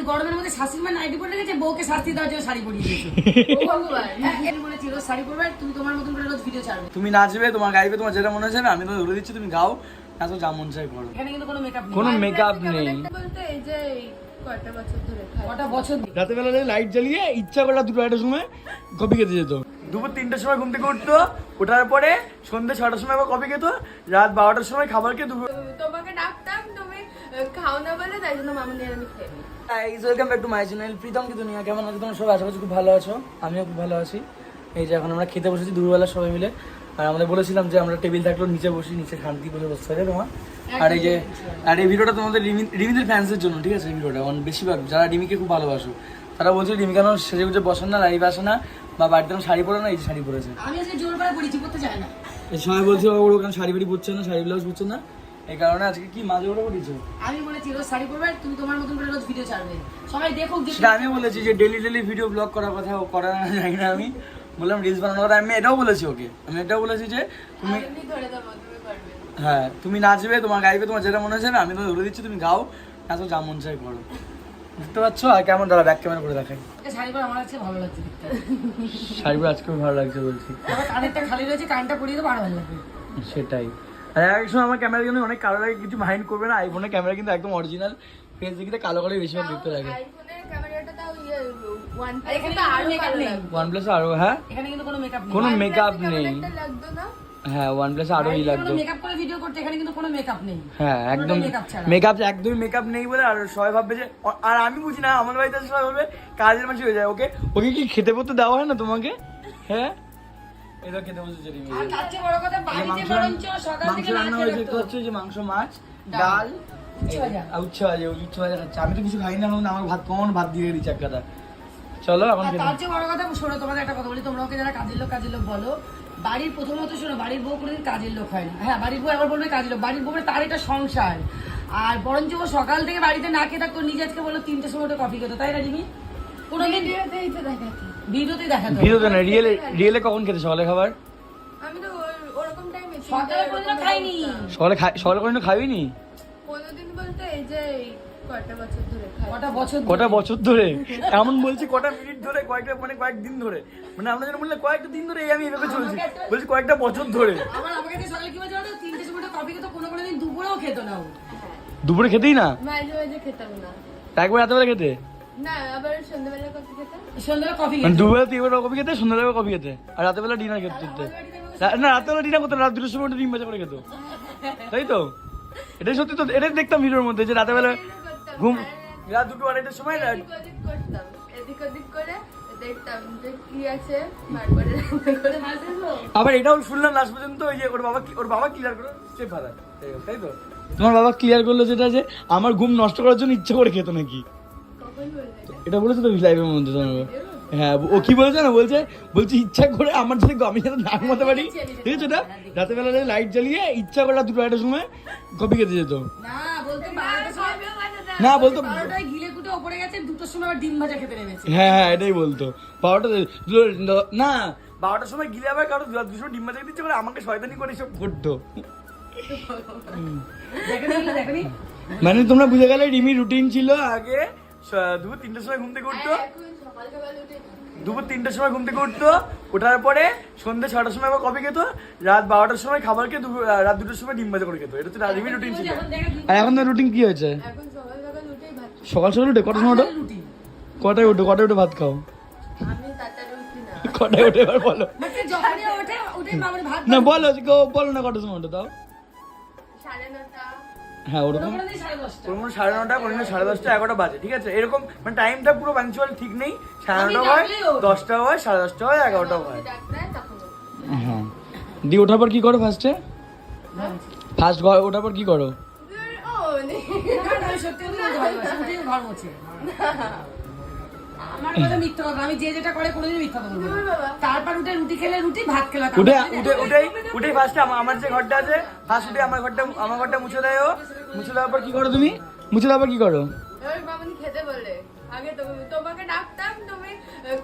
গরমের মধ্যে শাশুড়ি মা নাইটি পরে রেখেছে, বউকে শাস্তি দেওয়ার জন্য শাড়ি পরিয়ে দিয়েছে। এর মনে ছিল শাড়ি পরবে, তুমি তোমার মতন করে রোজ ভিডিও ছাড়বে, তুমি নাচবে, তোমার গাইবে, তোমার যেটা মনে যাবে, আমি তোমাকে ধরে দিচ্ছি, তুমি গাও, নাচ যা মন চাই করো। এখানে কিন্তু কোনো মেকআপ নেই, কোনো মেকআপ নেই। বলতে এই যে কয়টা বছর ধরে খাই। কটা বছর রাতের বেলা লাইট জ্বালিয়ে ইচ্ছা করে দুটো আড়াইটার সময় কপি খেতে যেত। দুপুর 3টার সময় ঘুম থেকে উঠতো, ওঠার পরে সন্ধ্যে 6টার সময় আবার কপি খেত, রাত 12টার সময় খাবার খেয়ে দুপুর। তোমাকে ডাকতাম, তুমি খাও না বলে, তাই জন্য মামা নিয়ে আমি খেয়ে নিই। Welcome back to my channel Pritam কি দুনিয়া। কেমন আছো তোমরা সবাই? আশা করছি খুব ভালো আছো, আমিও খুব ভালো আছি। এই যে এখন আমরা খেতে বসেছি দুপুরবেলা সবাই মিলে, আর আমাদের বলেছিলাম যে আমরা টেবিল থাকলেও নিচে বসি, নিচে শান্তি বসে বসতে হবে তোমার। আর এই যে আর এই ভিডিওটা তোমাদের রিমিদের ফ্যান্সের জন্য, ঠিক আছে? এই ভিডিওটা বেশিরভাগ যারা রিমিকে খুব ভালোবাসো তারা বলছে রিমি কেন সেজে গুজে বসেন না, লাইভ আসে না, বা বাড়িতে শাড়ি পরে না। এই যে শাড়ি পরেছে, আমি আজকে জোর করে পরিচয় করতে চাই না। এই সময় বলছে ওর ওখানে শাড়ি বাড়ি পরছে না, শাড়ি ব্লাউজ পরছে না, এই কারণে আজকে কি মাঝে ওটা পড়েছো। আমি বলেছি রোজ শাড়ি পরবে, তুমি তোমার মতন করে রোজ ভিডিও ছাড়বে, সবাই দেখুক। সেটা আমি বলেছি যে ডেলি ভিডিও ব্লগ করার কথা, ও করা না জানি না। আমি বললাম রিলস বানানোর কথা, আমি এটাও বলেছি ওকে, আমি এটাও বলেছি যে তুমি আমি ধরে দেবো, তুমি পারবে। হ্যাঁ তুমি নাচবে, তোমার গাইবে, তোমার যেটা মনে যাবে, আমি তোমাকে ধরে দিচ্ছি, তুমি গাও, নাচ যা মন চাই করো। বুঝতে পারছো? আর কেমন দাঁড়া ব্যাক ক্যামেরা করে দেখাই। শাড়ি পরে আমার কাছে ভালো লাগছে দেখতে। শাড়ি পরে আজকেও ভালো লাগছে বলছি। আবার কানেরটা খালি রয়েছে, কানটা পরিয়ে দেবো, আরো ভালো লাগবে। সেটাই। আর এক সময় আমার ক্যামেরা কিন্তু অনেক কালো লাগে, কিছু মাইন্ড করবে না। আইফোনের ক্যামেরা কিন্তু একদম অরিজিনাল, ফেস দেখিতে কালো কালো বেশিরভাগ দেখতে লাগে। আইফোনের ক্যামেরাটা তাও ওয়ান আর এখানে প্লাস আরো makeup ভালো নেই। লাগবে। OnePlus আরো, হ্যাঁ এখানে কিন্তু কোনো মেকআপ নেই, কোনো মেকআপ নেই। ক্যামেরাটা লাগতো না। হ্যাঁ OnePlus আরো ই লাগতো। মেকআপ করে ভিডিও করতে, এখানে কিন্তু কোনো মেকআপ নেই। হ্যাঁ একদম মেকআপ ছাড়া। মেকআপ, একদমই মেকআপ নেই বলে আর সবাই ভাববে যে, আর আমি বুঝি না, আমার বাড়িতে আসলে সবাই ভাববে কাজের মানুষ হয়ে যায়। ওকে ওকে কি খেতে পড়তে দেওয়া হয় না তোমাকে? হ্যাঁ এটা খেতে বসেছে রিমি। আর তার চেয়ে বড় কথা, বাড়িতে বরঞ্চ সকাল মাংস থেকে না রান্না খেয়ে হয়েছে, রাখতো। হচ্ছে যে মাংস, মাছ, ডাল, উচ্ছে ভাজা। উচ্ছে ভাজা, উচ্ছে ভাজা খাচ্ছে। আমি তো কিছু খাই না, আমার ভাত কমন, ভাত দিয়ে দিচ্ছি এক কথা। চলো এখন আর খেতে। তার চেয়ে বড় কথা, শোনো তোমাদের একটা কথা বলি, তোমরা ওকে যারা কাজের লোক বলো, বাড়ির প্রথমত শোনো, বাড়ির বউ কোনোদিন কাজের লোক হয় না। হ্যাঁ বাড়ির বউ একবার বলবে কাজের লোক, বাড়ির বউ মানে তার এটা সংসার। আর বরঞ্চ ও সকাল থেকে বাড়িতে না খেয়ে থাকতো, নিজে আজকে বললো 3টের সময় ওটা কফি খেতো, তাই না রিমি? কোনোদিন ভিডিওতেই তো দেখাতো। ভিডিওতেই দেখাতো। ভিডিওতে না, রিয়েলে কখন খেতে? সকালে খাবার আমি তো ওরকম টাইমে সকালে কোনোদিনও খাইনি। সকালে কোনোদিন খাবিনি? কোনোদিন বলতে এই যে কয়টা বছর ধরে খাই। কটা বছর ধরে এমন বলছি, কটা মিনিট ধরে, কয়েকটা মানে কয়েকদিন ধরে, মানে আমরা যেন বললে কয়েকটা দিন ধরে, এই আমি এভাবে চলছি, বলছি কয়েকটা বছর ধরে। আমাকে সকালে কি বলছে, 3টের সময় কফি খেতো, কোনোদিন দুপুরেও খেতো না ও। দুপুরে খেতেই না, মাঝে মাঝে খেতাম না। একবার রাতেবেলা খেতে, না আবার সন্ধ্যাবেলা কফি খেতাম। সন্ধ্যাবেলা কফি মানে খেতো। দুবেলা 3 বেলা কফি খেতে, সন্ধ্যাবেলা কফি খেতে, আর রাতেবেলা ডিনার খেতে। না রাতেবেলা ডিনার করতে, রাত 2টার সময় ডিম ভাজা করে খেতো, তাই তো? এটাই সত্যি তো, এটাই দেখতাম ভিডিওর মধ্যে যে রাতেবেলা ঘুম, রাত 2টো 2:30টার সময় এদিক ওদিক করতাম, এদিক ওদিক করে দেখতাম যে কি আছে, তারপরে রান্না করে আসবো। আবার এটাও শুনলাম লাস্ট পর্যন্ত, ওই যে ওর বাবা ক্লিয়ার করে স্টেপ ফাদার, তাই তো? তোমার বাবা ক্লিয়ার করলো যেটা, যে আমার ঘুম নষ্ট করার জন্য ইচ্ছে করে খেতো নাকি, কখন বললে? এটা বলেছে তো লাইভের মধ্যে তোমার বাবা। হ্যাঁ ও কি বলেছে না, বলছে ইচ্ছা করে আমার সাথে আমি যাতে নাক মাথা পারি, ঠিক আছে? এটা রাতের বেলা লাইট জ্বালিয়ে ইচ্ছা করে রাত 2টো 2:30টার সময় কপি খেতে যেত। না বলতো 12টার সময়, না বলতো 12টায় গিলে কুটে ওপরে গেছে, 2টোর সময় আবার ডিম ভাজা খেতে নেমেছে। হ্যাঁ এটাই বলতো। 12টা না 12টার সময় গিলে আবার কারো 2 সময় ডিম ভাজা দিচ্ছে করে, আমাকে শয়তানি করে সব করতো। দেখনি মানে তোমরা বুঝে গেলে রিমি রুটিন ছিল আগে দুপুর 3টার সময় ঘুম থেকে উঠতো, এখন সকাল সকাল উঠে দুপুর 3টার সময় ঘুম থেকে উঠতো, ওঠার পরে সন্ধ্যে 6টার সময় আবার কফি খেত, রাত 12টার সময় খাবার খেয়ে রাত 2টোর সময় ডিম ভাজা করে খেত। এটা তো রিমি রুটিন ছিল। আর এখন তো রুটিন কি হয়েছে? এখন সকাল সকাল উঠেই ভাত খাই। সকাল সকাল উঠে কটার সময় ওঠো? কটায় উঠে ভাত খাও? আমি তাড়াতাড়ি উঠি না। কটায় উঠে এবার বলো যখনই ওঠে মামার ভাত না, বলো না কটার সময় ওঠো তাও। 9:30। হ্যাঁ ওরকম কোনো দিন 10:30। কোনো 9:30, কোনো 10:30, 11টা বাজে, ঠিক আছে? এরকম মানে টাইমটা পুরো পাঞ্চুয়াল ঠিক নেই। 9:30 হয়, 10টা হয়, 10:30 হয়, 11টা হয়। ডাক্তার তখন উঠি। হ্যাঁ দিয়ে ওঠার পর কি করো ফার্স্টে? ওঠার পর কি করো? ও মানে আমি সত্যি কথা ভালোবাসি, উঠে ঘর মোছে। আমার কথা মিথ্যা কথা, আমি যে যেটা করে কোনোদিন মিথ্যা কথা বলবো না। তারপর উঠে রুটি খেলে রুটি, ভাত খেলে ভাত। উঠে ফার্স্টে আমার যে ঘরটা আছে, ফার্স্ট উঠে আমার ঘরটা মুছে দেয় ও। মুছে দেওয়ার পর কি করো তুমি? মুছে দেওয়ার পর কি করো? এবার মামনি খেতে বলে, আগে তোমাকে ডাকতাম, তুমি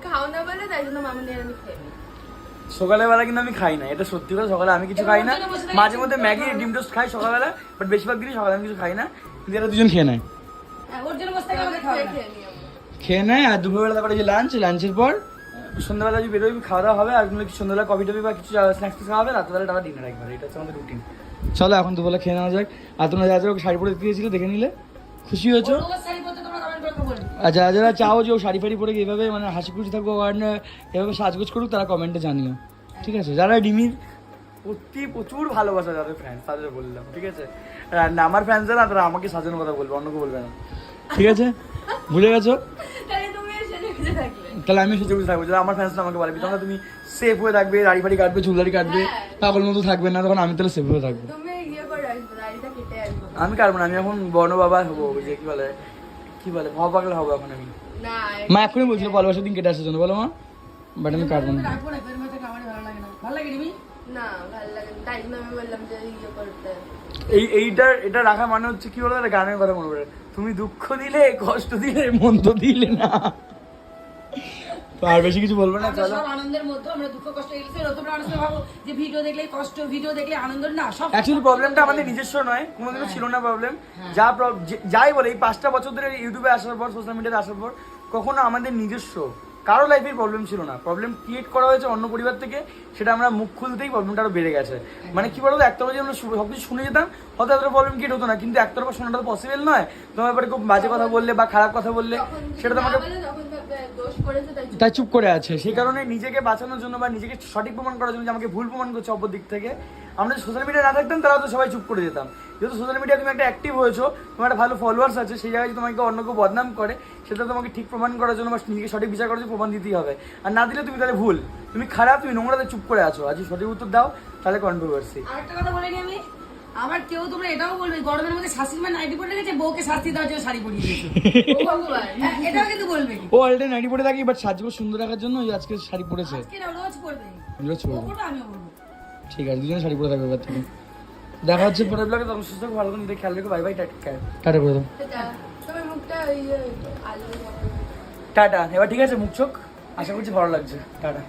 খাও না বলে, তাই জন্য মামনি আর আমি খেয়ে নিই। সকালবেলা কিন্তু আমি খাই না, এটা সত্যি কথা। সকালে আমি কিছু খাই না, মাঝে মধ্যে ম্যাগি ডিম টোস্ট খাই সকালবেলা, বাট বেশিরভাগ দিনই সকালে আমি কিছু খাই না, কিন্তু এরা দুজন খেয়ে নেয়। হ্যাঁ, ওর জন্য বসে থেকে আমাকে খাওয়া খেয়ে নিই আমরা। খেয়ে নেয় আর দুপুরবেলা তারপরে যে লাঞ্চের পর সন্ধ্যাবেলা যদি বেরোবি খাওয়া দাওয়া হবে আর কিছু সন্ধ্যাবেলা কফি টফি বা কিছু স্ন্যাক্স খাওয়া হবে রাত্রেবেলা টাকা ডিনার একবার এটা হচ্ছে আমাদের রুটিন চলো এখন দুপুরবেলা খেয়ে নেওয়া যাক আর তোমরা যা যা ওকে শাড়ি পরে দিয়েছিল দেখে নিলে খুশি হয়েছো ওর শাড়ি পরতে তোমরা কমেন্ট করে বলবে। আর যারা যারা চাও যে ও শাড়ি ফাড়ি পরে এইভাবে মানে হাসি খুশি থাকবো আর এভাবে সাজগোজ করুক তারা কমেন্টে জানিও ঠিক আছে যারা ডিমির প্রচুর ভালোবাসা যাদের ফ্যান্স তাদের বললাম ঠিক আছে আর না আমার ফ্যান্স যারা তারা আমাকে সাজানোর কথা বলবে অন্য কেউ বলবে না ঠিক আছে বুঝে গেছো তাহলে তুমি সেজে গুজে থাকলে। তাহলে আমি সেজে বুঝে থাকবো যারা আমার ফ্যান্সরা আমাকে বলবে তখন তুমি সেফ হয়ে থাকবে দাড়ি ফাড়ি কাটবে চুল দাড়ি কাটবে পাগল মতো থাকবে না তখন আমি তাহলে সেফ হয়ে থাকবো তুমি ইয়ে করে আসবে, দাড়িটা কেটে আসবে। আমি কাটবো না আমি এখন বর্ণ বাবা হবো ওই যে কি বলে ভাব পাগলা হবো এখন আমি না, মা এখনই বলছিল ভালোবাসার দিন কেটে আসার জন্য বলো মা বাট আমি কাটবো না রাখবো না, ফের মেয়ে থেকে আমারই ভালো লাগে না। ভালো লাগে রিমি? না ভালো লাগে না। তাই জন্য আমি বললাম যে ইয়ে করতে। এটা রাখা মানে হচ্ছে কি বলতো একটা গানের কথা মনে পড়ে তুমি দুঃখ দিলে কষ্ট দিলে মন তো দিলে না আর বেশি কিছু বলবো না আমরা চলো সব আনন্দের মধ্যে, আমরা দুঃখ কষ্ট এগিয়েছি। তোমরা অনেক সময় ভাবো যে ভিডিও দেখলে কষ্ট, ভিডিও দেখলে আনন্দ, না সব অ্যাকচুয়ালি প্রবলেমটা আমাদের নিজস্ব নয় কোনোদিনও ছিল না প্রবলেম যাই বলে এই 5টা বছর ধরে ইউটিউবে আসার পর সোশ্যাল মিডিয়াতে আসার পর কখনো আমাদের নিজস্ব কারো লাইফের প্রবলেম ছিল না প্রবলেম ক্রিয়েট করা হয়েছে অন্য পরিবার থেকে সেটা আমরা মুখ খুলতেই প্রবলেমটা আরো বেড়ে গেছে মানে কি বলতো একতরফা যদি আমরা সবকিছু শুনে যেতাম হয়তো এতটা প্রবলেম ক্রিয়েট হতো না কিন্তু একতরফা শোনাটা তো পসিবল নয় তোমার ব্যাপারে খুব বাজে কথা বললে বা খারাপ কথা বললে তখন সেটা না তোমাকে বলে তখন ভাববে দোষ করেছে তাই তাই চুপ করে আছে সেই কারণে নিজেকে বাঁচানোর জন্য বা নিজেকে সঠিক প্রমাণ করার জন্য যে আমাকে ভুল প্রমাণ করছে অপর দিক থেকে আমরা সোশ্যাল মিডিয়া না থাকতাম তারাও তো সবাই চুপ করে যেতাম যেহেতু সোশ্যাল মিডিয়া তুমি একটা অ্যাক্টিভ হয়েছো তোমার একটা ভালো ফলোয়ার্স আছে সেই জায়গায় তোমাকে অন্য কেউ বদনাম করে সেটা তোমাকে ঠিক প্রমাণ করার জন্য বা নিজেকে সঠিক বিচার করার জন্য প্রমাণ দিতেই হবে আর না দিলে তুমি তাহলে ভুল তুমি খারাপ তুমি নোংরাতে চুপ করে আছো আজ সঠিক উত্তর দাও তাহলে কন্ট্রোভার্সি আরেকটা কথা বলিনি আমি, আবার কেউ তোমরা এটাও বলবে গরমের মধ্যে শাশুড়ি মা নাইটি পরে রেখেছে, বউকে শাস্তি দেওয়ার জন্য শাড়ি পরিয়ে দিয়েছে। ও ভগবান। হ্যাঁ, এটাও কিন্তু বলবে। ও অলরেডি নাইটি পরে থাকি বাট সাজগোজ সুন্দর রাখার জন্য ওই আজকে শাড়ি পরেছে আজকে না, রোজ পরবে। রোজ পরবে। ও পরবে, আমিও পরবো। ঠিক আছে দুজনে শাড়ি পরে থাকবে এবার থেকে দেখা হচ্ছে পরের ব্লগে তখন সুস্থ থাকো, ভালো করে নিজের খেয়াল রেখো বাই বাই টাটা করে দাও সেটা তোমার মুখটা ওই যে আলু টাটা এবার ঠিক আছে মুখ চোখ আশা করছি ভালো লাগছে টাটা